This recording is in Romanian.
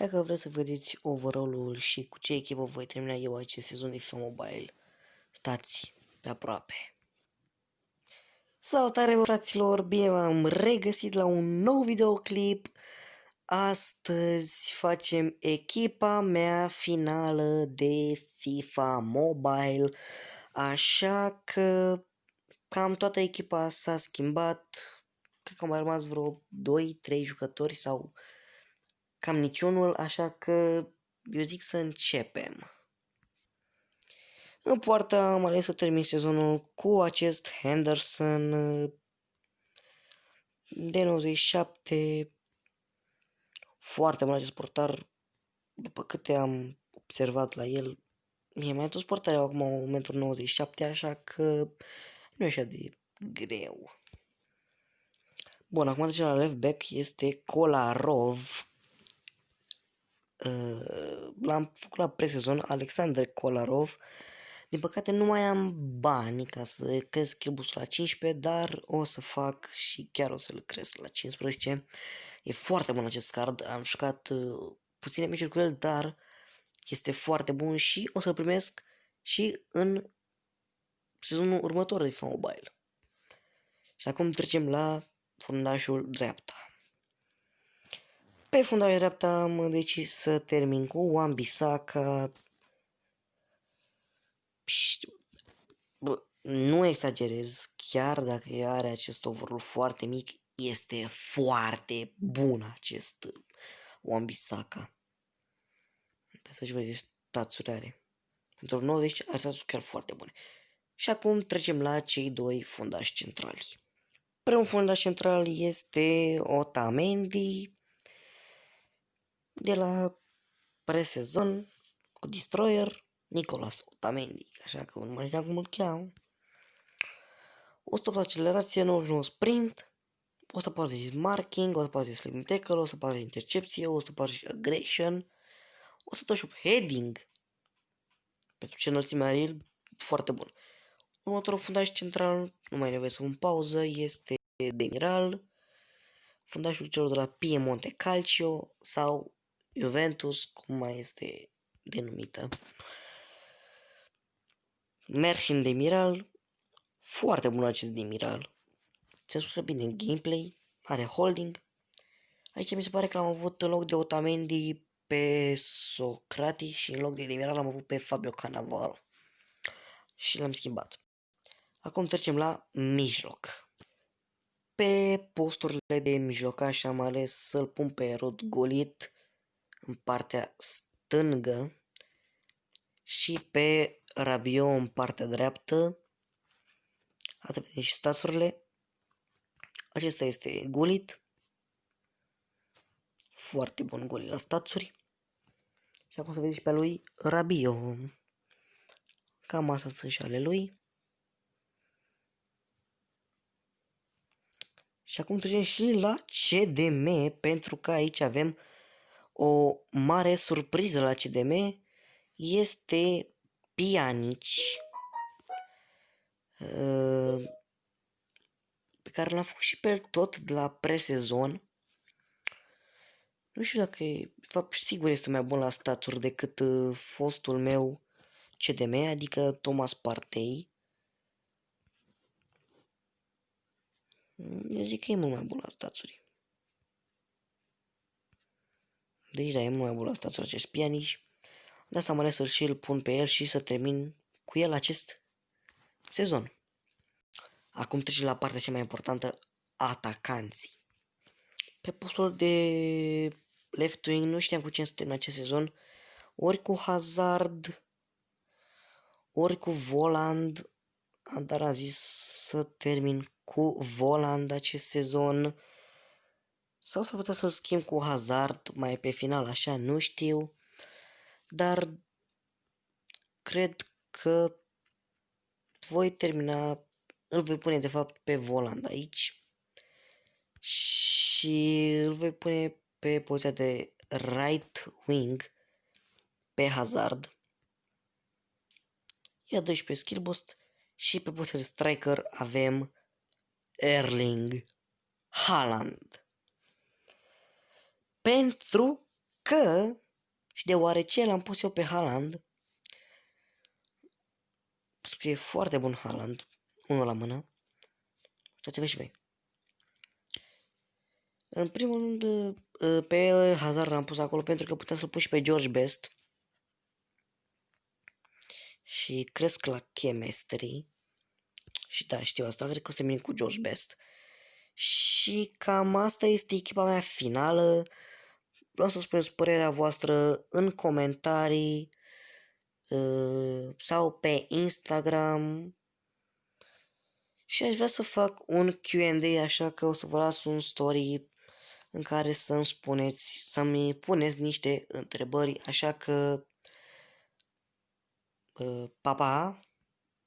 Dacă vreți să vedeți overall-ul și cu ce echipă voi termina eu acest sezon de FIFA Mobile, stați pe aproape. Salutare, bă, fraților! Bine v-am regăsit la un nou videoclip. Astăzi facem echipa mea finală de FIFA Mobile, așa că cam toată echipa s-a schimbat. Cred că au mai rămas vreo 2-3 jucători sau cam niciunul, așa că eu zic să începem. În poartă am ales să termin sezonul cu acest Henderson de 97. Foarte bun acest portar, după câte am observat la el. Mie mai toți portari au acum 1,97 m, așa că nu e așa de greu. Bun, acum trecem la left back, este Kolarov. L-am făcut la presezon, Alexander Kolarov. Din păcate nu mai am bani ca să cresc skill-boost la 15, dar o să fac și chiar o să-l cresc la 15. E foarte bun acest card, am jucat puține meciuri cu el, dar este foarte bun și o să-l primesc și în sezonul următor de FIFA Mobile. Și acum trecem la fundașul dreapta. Pe fundașul dreapta am decis să termin cu Wan-Bissaka. Bă, nu exagerez, chiar dacă are acest overall foarte mic, este foarte bun acest Wan-Bissaka. Să-și vedeți stațuri are. Pentru 90 are stațuri chiar foarte bune. Și acum trecem la cei doi fundași centrali. Primul fundaș central este Otamendi de la presezon cu Destroyer, Nicolas Otamendi, așa că nu mai știu cum îl cheamă. 100 accelerație, 99 sprint, 140 marking, 140 sliding tackle, 140 intercepție, 140 aggression, 128 heading. Pentru ce înălțime are el, foarte bun. Următorul fundaș central, nu mai nevoie să un pauză, este Demiral, fundașul celor de la Piemonte Calcio sau Juventus, cum mai este denumită. Mersin Demiral, foarte bun acest Demiral. Se descurcă bine în gameplay, are holding. Aici mi se pare că l-am avut în loc de Otamendi pe Socrates și în loc de Demiral l-am avut pe Fabio Cannavaro. Și l-am schimbat. Acum trecem la mijloc. Pe posturile de mijlocaș am ales să-l pun pe Rod Gullit în partea stângă și pe Rabiot în partea dreaptă. Ați vedem și staturile. Acesta este Gullit. Foarte bun Gullit la statsuri. Și acum să vedeți și pe lui Rabiot. Cam asta sunt și ale lui. Și acum trecem și la CDM, pentru că aici avem o mare surpriză la CDM. Este Pjanic, pe care l-am făcut și pe el tot de la presezon. Nu știu dacă e, de fapt, sigur este mai bun la staturi decât fostul meu CDM, adică Thomas Partey. Eu zic că e mult mai bun la staturi. Deci da, e mult mai bun la staturi acest Pjanic. De asta am ales să-l și îl pun pe el și să termin cu el acest sezon. Acum trecem la partea cea mai importantă, atacanții. Pe postul de left wing nu știam cu cine să termin acest sezon. Ori cu Hazard, ori cu Voland. Dar am zis să termin cu Voland acest sezon. Sau să putea să-l schimb cu Hazard mai pe final, așa, nu știu. Dar cred că voi termina, îl voi pune de fapt pe Voland aici. Și îl voi pune pe poziția de right wing pe Hazard. Ia 12 skill boost și pe poziția de striker avem Erling Haaland. Pentru că și deoarece l-am pus eu pe Haaland, pentru că e foarte bun Haaland, unul la mână, uitați-vă și voi. În primul rând, pe Hazard l-am pus acolo pentru că puteam să-l pun și pe George Best. Și cresc la chemistry. Și da, știu asta, cred că o să vin cu George Best. Și cam asta este echipa mea finală. Vreau să spuneți părerea voastră în comentarii sau pe Instagram. Și aș vrea să fac un Q&A, așa că o să vă las un story în care să-mi spuneți, să-mi puneți niște întrebări, așa că pa, pa!